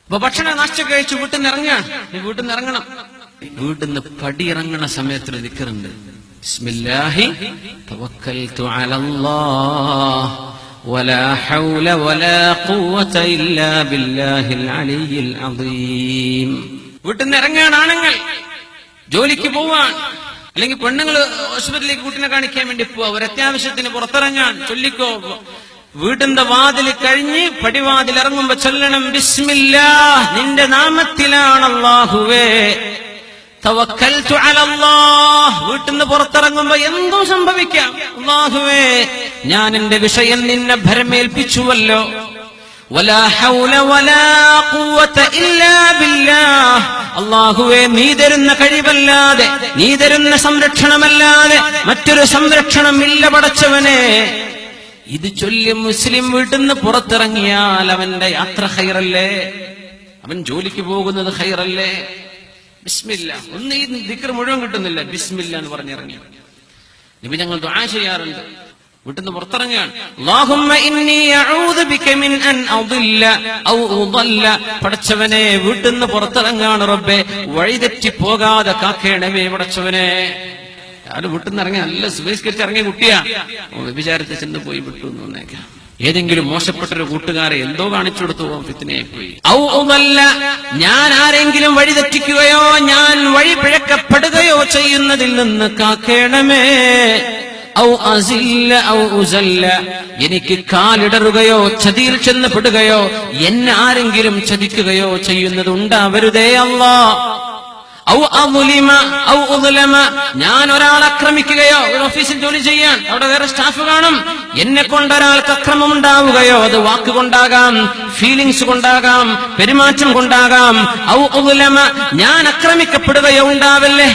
അപ്പൊ ഭക്ഷണം നാശ്ത കഴിച്ച് വീട്ടിൽ നിന്ന് ഇറങ്ങുകയാണ്. വീട്ടിൽ നിന്ന് ഇറങ്ങണം. വീട്ടിൽ നിന്ന് പടിയിറങ്ങണ സമയത്തൊരു ദിക്റുണ്ട്. ബിസ്മില്ലാഹി തവക്കൽതു അലല്ലാഹ് വലാ ഹൗല വലാ ഖുവത ഇല്ലാ ബില്ലാഹിൽ അലിയിൽ അദീം. വീട്ടിൽ നിന്ന് ഇറങ്ങുകയാണ് ആണുങ്ങൾ, ജോലിക്ക് പോവാൻ, അല്ലെങ്കിൽ പെണ്ണുങ്ങൾ ആശുപത്രിയിലേക്ക് കുട്ടിനെ കാണിക്കാൻ വേണ്ടി പോവാ, ഒരു അത്യാവശ്യത്തിന് പുറത്തിറങ്ങാൻ ചൊല്ലിക്കോ. വീടിന്റെ വാതിൽ കഴിഞ്ഞ് പടിവാതിൽ ഇറങ്ങുമ്പോ ചൊല്ലണം ബിസ്മില്ലാഹ്, നിന്റെ നാമത്തിലാണ് അല്ലാഹുവേ, തവക്കൽതു അലല്ലാഹ്. വീട്ടിൽ നിന്ന് പുറത്തിറങ്ങുമ്പോ എന്തോ സംഭവിക്കാം. അല്ലാഹുവേ, ഞാൻ എന്റെ വിഷയം നിന്നെ ഭരമേൽപ്പിച്ചുവല്ലോ. വലാ ഹൗല വലാ ഖുവത ഇല്ലാ ബില്ലാഹ്. അല്ലാഹുവേ, നീ തരുന്ന കഴിവല്ലാതെ, നീ തരുന്ന സംരക്ഷണമല്ലാതെ മറ്റൊരു സംരക്ഷണം ഇല്ല പടച്ചവനെ. ഇത് ചൊല്ലി മുസ്ലിം വീട്ടിൽ നിന്ന് പുറത്തിറങ്ങിയാൽ അവന്റെ യാത്ര ഖൈറല്ലേ, അവൻ ജോലിക്ക് പോകുന്നത് ഖൈറല്ലേ. ബിസ്മില്ലാ, ഒന്ന് ഈ ദിക്ർ മുഴുവൻ കിട്ടുന്നില്ല, ബിസ്മില്ലാ എന്ന് പറഞ്ഞിറങ്ങി. നബി ഞങ്ങൾ ദുആ ചെയ്യാറുണ്ട് വീട്ടിൽ നിന്ന് പുറത്തിറങ്ങുകയാണ്. അല്ലാഹുമ്മ ഇന്നി അഊദു ബിക മിൻ അൻ അദില്ല ഔ ഉദല്ല. പടച്ചവനെ, വീട്ടിൽ നിന്ന് പുറത്തിറങ്ങാണ് റബ്ബേ, വഴിതെറ്റി പോകാതെ കാക്കേണമേ പടച്ചവനെ. ആരും വീട്ടിൽ നിന്ന് ഇറങ്ങി നല്ല സുബഹിസ്കരിച്ച് ഇറങ്ങിയ കുട്ടിയാ, വ്യഭിചാരത്തിൽ ചെന്ന് പോയി വിട്ടു എന്ന് വന്നേക്കാം. ഏതെങ്കിലും മോശപ്പെട്ടൊരു കൂട്ടുകാരെ എന്തോ കാണിച്ചു കൊടുത്തു, ഫിത്നയായി പോയി. ഔ ഉദല്ല, ഞാൻ ആരെങ്കിലും വഴിതെറ്റിക്കുകയോ ഞാൻ വഴി പിഴക്കപ്പെടുകയോ ചെയ്യുന്നതിൽ നിന്ന് കാക്കേണമേ. ഔ അസില്ല ഔ ഉസല്ല, എനിക്ക് കാലിടറുകയോ ചതിയിൽ ചെന്ന് പെടുകയോ എന്നെ ആരെങ്കിലും ചതിക്കുകയോ ചെയ്യുന്നത് ഉണ്ടാവരുതേ അല്ലാഹ്. ഔ അദ്ലിമ ഔ ഉദ്ലമ, ഞാൻ ഒരാളെ ആക്രമിക്കുകയോ, ഒരു ഓഫീസിൽ ജോലി ചെയ്യാൻ അവിടെ വേറെ സ്റ്റാഫ് കാണും, എന്നെ കൊണ്ടൊരാൾക്ക് അക്രമം ഉണ്ടാവുകയോ, അത് വാക്കുകൊണ്ടാകാം, ഫീലിങ്സ് കൊണ്ടാകാം, പെരുമാറ്റം കൊണ്ടാകാം. ഔ ഉദ്ലമ, ഞാൻ ആക്രമിക്കപ്പെടുകയോ ഉണ്ടാവല്ലേ.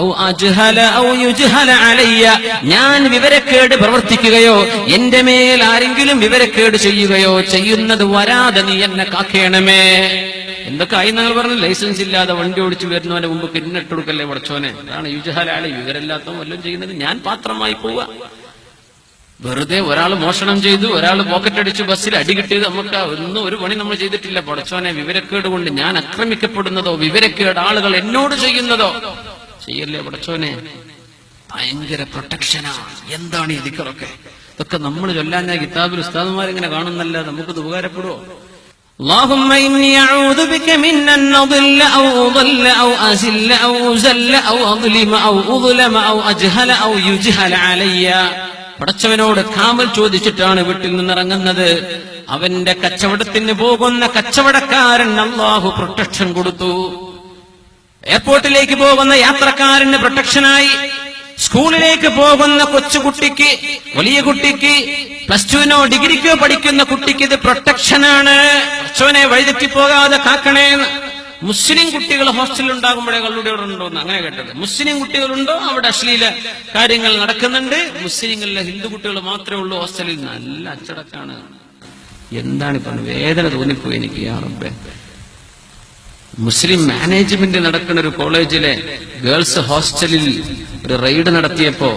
ഔ അജ്ഹല ഔ യുജ്ഹല അലയ്യ, ഞാൻ വിവരക്കേട് പ്രവർത്തിക്കുകയോ എന്റെ മേൽ ആരെങ്കിലും വിവരക്കേട് ചെയ്യുകയോ ചെയ്യുന്നത് വരാതെ നീ എന്നെ കാക്കേണമേ. എന്തൊക്കെ ആയി നിങ്ങൾ പറഞ്ഞു, ലൈസൻസ് ഇല്ലാതെ വണ്ടി ഓടിച്ചു വരുന്നവന്റെ മുമ്പ് പിന്നിട്ടെടുക്കല്ലേ പടച്ചോനെ. അതാണ് യുജ്ഹല അലയ്യ, വിവരമില്ലാത്തവൻ വല്ലതും ചെയ്യുന്നത് ഞാൻ പാത്രമായി പോവുക. വെറുതെ ഒരാൾ മോഷണം ചെയ്തു, ഒരാൾ പോക്കറ്റ് അടിച്ചു, ബസ്സിൽ അടി കിട്ടിയത്, നമുക്ക് ഒന്നും ഒരു പണി നമ്മൾ ചെയ്തിട്ടില്ല പടച്ചോനെ. വിവരക്കേട് കൊണ്ട് ഞാൻ ആക്രമിക്കപ്പെടുന്നതോ വിവരക്കേട് ആളുകൾ എന്നോട് ചെയ്യുന്നതോ ചെയ്യല്ലേ പടച്ചോനെ. ഭയങ്കര പ്രൊട്ടക്ഷനാണ്. എന്താണ് ഈ ദിക്റൊക്കെ? ഇതൊക്കെ നമ്മൾ ചൊല്ലാൻ കിതാബിൽ ഉസ്താദുമാരിങ്ങനെ കാണുന്നല്ല, നമുക്കത് ഉപകാരപ്പെടുവോ? اللهم إني أعوذ بك من أن أضل أو أضل أو أزل أو أزل أو أظلم أو أظلم أو أجهل أو يجهل علي. പടച്ചവനോട് കാമൽ ചോദിച്ചിട്ടാണ് വീട്ടിൽ നിന്നിറങ്ങുന്നത്. അവന്റെ കച്ചവടത്തിന് പോകുന്ന കച്ചവടക്കാരൻ അല്ലാഹു പ്രൊട്ടക്ഷൻ കൊടുത്തു. എയർപോർട്ടിലേക്ക് പോകുന്ന യാത്രക്കാരന് പ്രൊട്ടക്ഷനായി, സ്കൂളിലേക്ക് പോകുന്ന കൊച്ചുകുട്ടിക്ക്, വലിയ കുട്ടിക്ക്, പ്ലസ് ടുവിനോ ഡിഗ്രിക്കോ പഠിക്കുന്ന കുട്ടിക്ക് ഇത് പ്രൊട്ടക്ഷനാണ്. അച്ഛനെ വഴിതെറ്റിപ്പോകാതെ കാക്കണേന്ന്. മുസ്ലിം കുട്ടികൾ ഹോസ്റ്റലിൽ ഉണ്ടാകുമ്പോഴേ കള്ളുടി ഉണ്ടോന്ന് അങ്ങനെ കേട്ടത്. മുസ്ലിം കുട്ടികളുണ്ടോ അവിടെ അശ്ലീല കാര്യങ്ങൾ നടക്കുന്നുണ്ട്. മുസ്ലിങ്ങളിലെ ഹിന്ദു കുട്ടികൾ മാത്രമേ ഉള്ളൂ ഹോസ്റ്റലിൽ. നല്ല അച്ചടക്കാണ്. എന്താണ് ഇപ്പൊ വേദന തോന്നിപ്പോയി എനിക്ക്. യാ റബ്ബേ, മുസ്ലിം മാനേജ്മെന്റ് നടക്കുന്ന ഒരു കോളേജിലെ ഗേൾസ് ഹോസ്റ്റലിൽ ഒരു റെയ്ഡ് നടത്തിയപ്പോ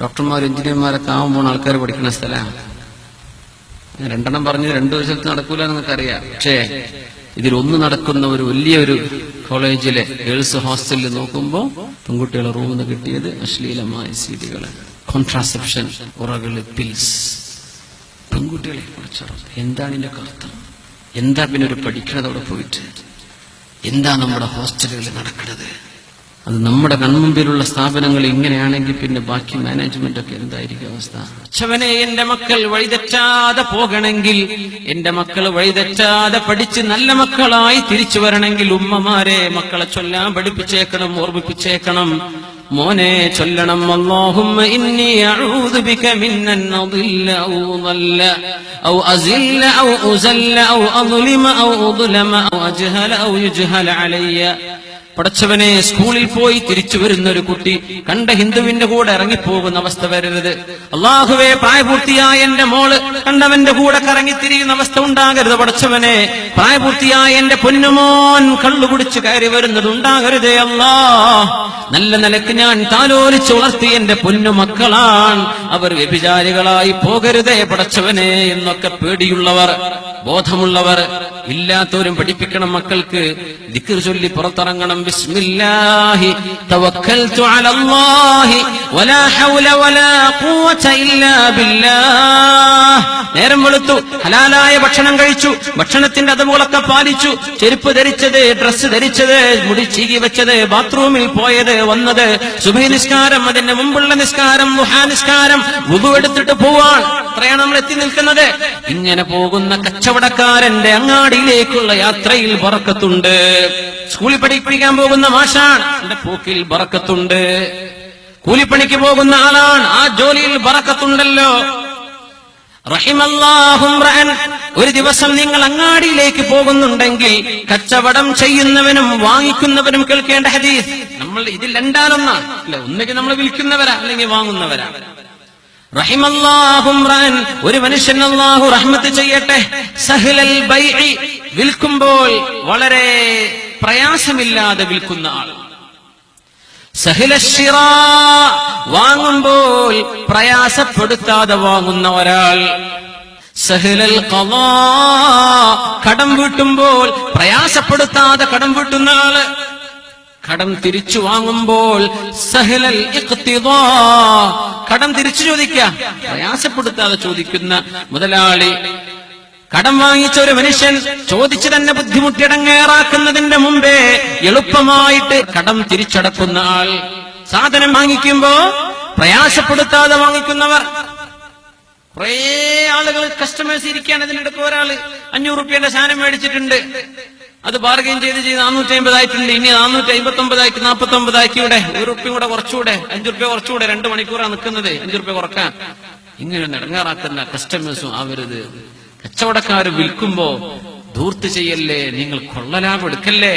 ഡോക്ടർമാരും എഞ്ചിനീയർമാരൊക്കെ ആവുമ്പോൾ ആൾക്കാർ പഠിക്കുന്ന സ്ഥലമാണ്. രണ്ടെണ്ണം പറഞ്ഞ് 2 ദിവസത്തിൽ നടക്കൂല എന്നൊക്കറിയാം. പക്ഷേ ഇതിലൊന്ന് നടക്കുന്ന ഒരു വലിയൊരു കോളേജിലെ ഗേൾസ് ഹോസ്റ്റലിൽ നോക്കുമ്പോ പെൺകുട്ടികളെ റൂമിൽ നിന്ന് കിട്ടിയത് അശ്ലീലമായ സീഡികള്, കോൺട്രാസെപ്ഷൻ, ഉറകള്, പിൽസ്. പെൺകുട്ടികളെ കുറിച്ചോ എന്താണ് ഇതിന്റെ അർത്ഥം? എന്താ പിന്നെ ഒരു പഠിക്കണത് അവിടെ പോയിട്ട്? എന്താ നമ്മുടെ ഹോസ്റ്റലുകളിൽ നടക്കുന്നത്? അത് നമ്മുടെ കൺമുമ്പിലുള്ള സ്ഥാപനങ്ങൾ ഇങ്ങനെയാണെങ്കിൽ പിന്നെ ബാക്കി മാനേജ്മെന്റ് ഒക്കെ എന്തായിരിക്കും അവസ്ഥ? അച്ഛവനെ, എന്റെ മക്കൾ വഴിതെറ്റാതെ പോകണമെങ്കിൽ, എന്റെ മക്കൾ വഴിതെറ്റാതെ പഠിച്ച് നല്ല മക്കളായി തിരിച്ചു വരണമെങ്കിൽ ഉമ്മമാരെ മക്കളെ ചൊല്ലാൻ പഠിപ്പിച്ചേക്കണം, ഓർമ്മിപ്പിച്ചേക്കണം. മോനെ ചൊല്ലണം, അല്ലാഹുമ്മ ഇന്നി അഊദു ബിക മിൻ അൻ അദില്ല ഔ ഉദല്ല ഔ അസില്ല ഔ ഉസല്ല ഔ അദ്ലിമ ഔ ഉദ്ലമ ഔ അജ്ഹല ഔ യുജ്ഹല അലയ്യ. പടച്ചവനെ, സ്കൂളിൽ പോയി തിരിച്ചു വരുന്ന ഒരു കുട്ടി കണ്ട ഹിന്ദുവിന്റെ കൂടെ ഇറങ്ങിപ്പോകുന്ന അവസ്ഥ വരരുത്. അല്ലാഹുവേ, പ്രായപൂർത്തിയായ എന്റെ മോള് കണ്ടവന്റെ കൂടെ കറങ്ങിത്തിരിയുന്ന അവസ്ഥ ഉണ്ടാകരുത്. പടച്ചവനെ, പ്രായപൂർത്തിയായ എന്റെ പൊന്നുമോൻ കള്ളുകുടിച്ച് കയറി വരുന്നത് ഉണ്ടാകരുതേ അല്ലാ. നല്ല നിലക്ക് ഞാൻ താലോലിച്ച് വളർത്തി എന്റെ പൊന്നുമക്കളാണ്, അവർ വ്യഭിചാരികളായി പോകരുതേ പടച്ചവനെ എന്നൊക്കെ പേടിയുള്ളവർ ബോധമുള്ളവർ, ഇല്ലാത്തവരും പഠിപ്പിക്കണം മക്കൾക്ക്. ദിക്ർ ചൊല്ലി പുറത്തിറങ്ങണം. ബിസ്മില്ലാഹി തവക്കൽതു അലല്ലാഹി വലാ ഹൗല വലാ ഖുവത ഇല്ലാ ബില്ലാഹ്. നേരം വെളുത്തു, ഹലാലായ ഭക്ഷണം കഴിച്ചു, ഭക്ഷണത്തിന്റെ അതവുകളൊക്കെ പാലിച്ചു, ചെരുപ്പ് ധരിച്ചത്, ഡ്രസ്സ് ധരിച്ചത്, മുടി ചീകി വെച്ചത്, ബാത്റൂമിൽ പോയത്, വന്നത്, സുബഹി നിസ്കാരം, അതിന്റെ മുമ്പുള്ള നിസ്കാരം, ദുഹാ നിസ്കാരം, വുദു എടുത്തിട്ട് പോവാൻ. അത്രയാണ് നമ്മൾ എത്തി നിൽക്കുന്നത്. ഇങ്ങനെ പോകുന്ന കച്ചവടക്കാരന്റെ അങ്ങാടിയിലേക്കുള്ള യാത്രയിൽ ബറക്കത്തുണ്ട്. സ്കൂളിൽ പഠിപ്പിക്കാൻ പോകുന്ന മാഷാണ്, എന്റെ പോക്കിൽ ബറക്കത്തുണ്ട്. കൂലിപ്പണിക്ക് പോകുന്ന ആളാണ്, ആ ജോലിയിൽ ബറക്കത്തുണ്ടല്ലോ. റഹിമല്ലാഹു റഅൻ. ഒരു ദിവസം നിങ്ങൾ അങ്ങാടിയിലേക്ക് പോകുന്നുണ്ടെങ്കിൽ കച്ചവടം ചെയ്യുന്നവനും വാങ്ങിക്കുന്നവനും കേൾക്കേണ്ട ഹദീസ്. നമ്മൾ ഇതിൽ രണ്ടാലൊന്നാണ് അല്ലെ, ഒന്നുകിൽ നമ്മൾ വിൽക്കുന്നവരാ അല്ലെങ്കിൽ വാങ്ങുന്നവരാ. റഹിമല്ലാഹു റഅൻ. ഒരു മനുഷ്യൻ അല്ലാഹു റഹ്മത്ത് ചെയ്യട്ടെ, സഹ്ലൽ ബൈഇ, വിൽക്കുമ്പോൾ വളരെ പ്രയാസമില്ലാതെ വിൽക്കുന്ന ആൾ. സഹ്ലശ്ശിറാ, വാങ്ങുമ്പോൾ പ്രയാസപ്പെടുത്താതെ വാങ്ങുന്ന ഒരാൾ. സഹ്ലൽ ഖളാ, കടം വീട്ടുമ്പോൾ പ്രയാസപ്പെടുത്താതെ കടം വീട്ടുന്ന ആള്. കടം തിരിച്ചു വാങ്ങുമ്പോൾ സഹ്ലൽ ഇഖ്തിദാ, കടം തിരിച്ചു ചോദിക്കുക, പ്രയാസപ്പെടുത്താതെ ചോദിക്കുന്ന മുതലാളി. കടം വാങ്ങിച്ച ഒരു മനുഷ്യൻ ചോദിച്ചു തന്നെ ബുദ്ധിമുട്ടിടങ്ങേറാക്കുന്നതിന്റെ മുമ്പേ എളുപ്പമായിട്ട് കടം തിരിച്ചടക്കുന്ന ആൾ. സാധനം വാങ്ങിക്കുമ്പോ പ്രയാസപ്പെടുത്താതെ വാങ്ങിക്കുന്നവർ. കുറേ ആളുകൾ കസ്റ്റമേഴ്സ് ഇരിക്കുകയാണ്. ഇതിനിടയ്ക്ക് ഒരാള് 500 രൂപയുടെ സാധനം മേടിച്ചിട്ടുണ്ട്, അത് ബാർഗെയിൻ ചെയ്ത് 450 ആയിട്ടുണ്ട്. ഇനി 459 ആക്കി, 49 ആക്കിയുടെ 1 രൂപയും കൂടെ കുറച്ചുകൂടെ, 5 രൂപ കുറച്ചുകൂടെ, 2 മണിക്കൂറാണ് നിൽക്കുന്നത്, 5 രൂപ കുറക്കാൻ. ഇങ്ങനെ ഇടങ്ങാറാക്കുന്ന കസ്റ്റമേഴ്സും ആവരുത്. കച്ചവടക്കാർ വിൽക്കുമ്പോ ധൂർത്ത് ചെയ്യല്ലേ, നിങ്ങൾ കൊള്ളലാഭം എടുക്കല്ലേ.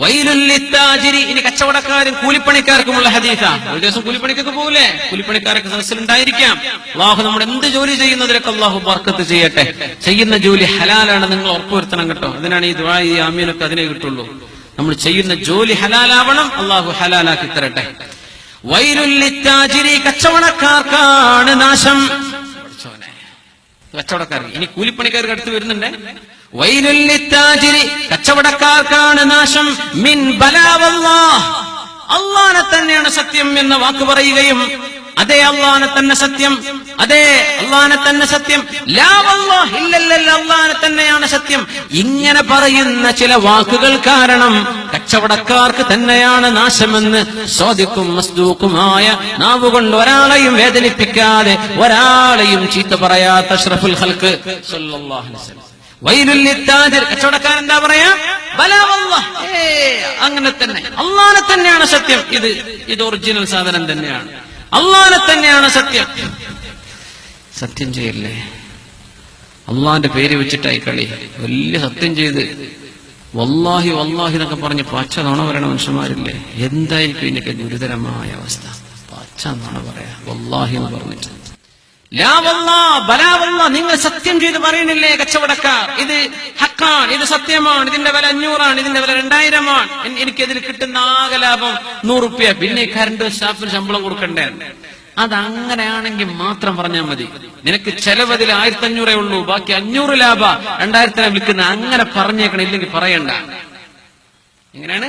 വൈലുൽ ലിത്താജിരി. ഇനി കച്ചവടക്കാരും കൂലിപ്പണിക്കാർക്കുമുള്ള ഹദീസാ. ഒരു ദിവസം കൂലിപ്പണിക്കൊക്കെ പോകൂലേ, കൂലിപ്പണിക്കാരൊക്കെ സദസ്സിലുണ്ടായിരിക്കാം. അള്ളാഹു നമ്മൾ എന്ത് ജോലി ചെയ്യുന്നതിലൊക്കെ അള്ളാഹു ബർക്കത്ത് ചെയ്യട്ടെ. ചെയ്യുന്ന ജോലി ഹലാലാണ്, നിങ്ങൾ ഉറപ്പുവരുത്തണം കേട്ടോ. അതിനാണ് ഈ ദുആ, ഈ ആമീനൊക്കെ അതിനെ കിട്ടുള്ളൂ. നമ്മൾ ചെയ്യുന്ന ജോലി ഹലാലാവണം, അള്ളാഹു ഹലാലാക്കി തരട്ടെ. വൈലുൽ ലിത്താജിരി, കച്ചവടക്കാർക്കാണ് നാശം. കച്ചവടക്കാർക്ക്. ഇനി കൂലിപ്പണിക്കാർക്ക് അടുത്ത് വരുന്നുണ്ട്. വൈലുൽ ലിത്താജിരി, കച്ചവടക്കാർക്കാണ് നാശം. മിൻ ബലാവല്ലാഹ്, അല്ലാഹനെ തന്നെയാണ് സത്യം എന്ന വാക്ക് പറയുകയും, അതേ അല്ലാഹനെ തന്നെ സത്യം, അതേ അല്ലാഹനെ തന്നെ സത്യം, ലാ വല്ലാഹ്, ഇല്ലല്ല അല്ലാഹനെ തന്നെയാണ് സത്യം, ഇങ്ങനെ പറയുന്ന ചില വാക്കുകൾ കാരണം കച്ചവടക്കാർക്ക് തന്നെയാണ് നാശമെന്ന് സ്വാദിഖും മസ്ദൂഖുമായ നാവുകൊണ്ട് ഒരാളെയും വേദനിപ്പിക്കാതെ ഒരാളെയും ചീത്ത പറയാത്ത അഷ്റഫുൽ ഖൽഖ് സല്ലല്ലാഹു അലൈഹി വസല്ലം. വൈലുൽ ലിത്താജിർ, കച്ചവടക്കാരൻ എന്താ പറയാ? ബലാ വല്ലാഹ്, അങ്ങനെ തന്നെ അല്ലാഹനെ തന്നെയാണ് സത്യം. ഇത് ഒറിജിനൽ സാധനം തന്നെയാണ്, അല്ലാഹനെ തന്നെയാണ് സത്യം. സത്യം ചെയ്യല്ലേ, അള്ളാന്റെ പേര് വെച്ചിട്ടായി കളി. വലിയ സത്യം ചെയ്ത് വല്ലാഹി വല്ലാഹി എന്നൊക്കെ പറഞ്ഞ് പച്ച നുണ പറയണ മനുഷ്യന്മാരില്ലേ, എന്തായിരിക്കും ഇതിനൊക്കെ ഗുരുതരമായ അവസ്ഥ. പച്ച നുണ പറയാ വല്ലാഹി എന്ന് പറഞ്ഞിട്ട്. ലാ വല്ലാഹ് ബലാ വല്ലാഹ്, നിങ്ങൾ സത്യം ചെയ്ത് പറയണില്ലേ കച്ചവടക്കാർ, ഇത് ഹക്കാണ്, ഇത് സത്യമാണ്, ഇതിന്റെ വില 500 ഇതിന്റെ വില 2000 എനിക്കതിൽ കിട്ടുന്ന ആകെ ലാഭം 100 രൂപ, പിന്നെ കറണ്ട് സ്റ്റാഫിന് ശമ്പളം കൊടുക്കണ്ടേ. അതങ്ങനെയാണെങ്കിൽ മാത്രം പറഞ്ഞാൽ മതി. നിനക്ക് ചെലവതിൽ 1500 ഉള്ളൂ, ബാക്കി 500 ലാഭ 2000 വിൽക്കുന്ന, അങ്ങനെ പറഞ്ഞേക്കണം. ഇല്ലെങ്കിൽ പറയണ്ട. എങ്ങനെയാണ്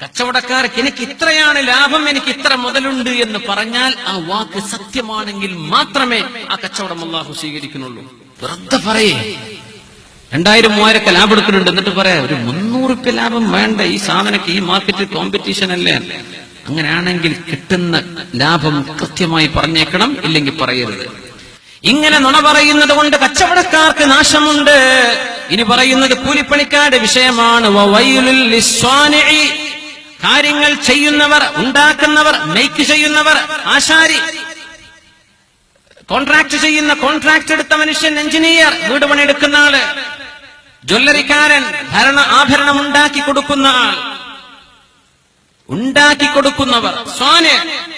കച്ചവടക്കാർക്ക് എനിക്ക് ഇത്രയാണ് ലാഭം, എനിക്ക് ഇത്ര മുതലുണ്ട് എന്ന് പറഞ്ഞാൽ ആ വാക്ക് സത്യമാണെങ്കിൽ മാത്രമേ ആ കച്ചവടം അല്ലാഹു സ്വീകരിക്കുന്നുള്ളൂ. വെറുതെ പറയേ 2000-3000 ലാഭം എടുക്കുന്നുണ്ട്, എന്നിട്ട് പറയാ ഒരു 300 രൂപ ലാഭം വേണ്ട, ഈ സാധനക്ക് ഈ മാർക്കറ്റിൽ കോമ്പറ്റീഷൻ അല്ലേ. അങ്ങനെയാണെങ്കിൽ കിട്ടുന്ന ലാഭം കൃത്യമായി പറഞ്ഞേക്കണം, ഇല്ലെങ്കിൽ പറയരുത്. ഇങ്ങനെ നുണ പറയുന്നത് കൊണ്ട് കച്ചവടക്കാർക്ക് നാശമുണ്ട്. ഇനി പറയുന്നത് കൂലിപ്പണിക്കാരുടെ വിഷയമാണ്. വവൈലുൽ ലിസ്വാനിഇ, കാര്യങ്ങൾ ചെയ്യുന്നവർ, ഉണ്ടാക്കുന്നവർ, മേക്ക് ചെയ്യുന്നവർ, ആശാരി, കോൺട്രാക്ട് ചെയ്യുന്ന, കോൺട്രാക്ട് എടുത്ത മനുഷ്യൻ, എഞ്ചിനീയർ, വീട് പണിയെടുക്കുന്ന ആള്, ജ്വല്ലറിക്കാരൻ, ആഭരണം ഉണ്ടാക്കി കൊടുക്കുന്ന ആൾ, ഉണ്ടാക്കി കൊടുക്കുന്നവർ, സ്വാന്,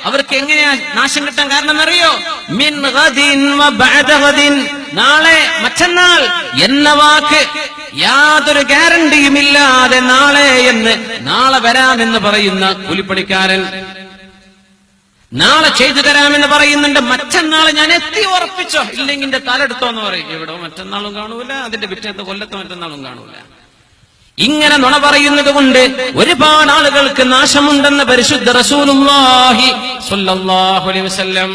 അവർക്ക് എങ്ങനെയാ നാശം കിട്ടാൻ കാരണം എന്നറിയോ? മിൻ ഗദിൻ വ ബഅദ ഗദിൻ, നാളെ, മറ്റന്നാൾ എന്ന വാക്ക് യാതൊരു ഗ്യാരണ്ടിയുമില്ലാതെ നാളെ എന്ന്, നാളെ വരാമെന്ന് പറയുന്ന കൂലിപ്പണിക്കാരൻ, നാളെ ചെയ്തു തരാമെന്ന് പറയുന്നുണ്ട്. മറ്റന്നാൾ ഞാൻ എത്തി ഉറപ്പിച്ചോ, ഇല്ലെങ്കിൽ എന്റെ തലെടുത്തോ എന്ന് പറയും. ഇവിടെ മറ്റന്നാളും കാണൂല, അതിന്റെ പിറ്റേത്തെ കൊല്ലത്തെ മറ്റന്നാളും കാണൂല. ഇങ്ങനെ നുണ പറയുന്നത് കൊണ്ട് ഒരുപാട് ആളുകൾക്ക് നാശമുണ്ടെന്ന് പരിശുദ്ധ റസൂലുള്ളാഹി സ്വല്ലല്ലാഹു അലൈഹി വസല്ലം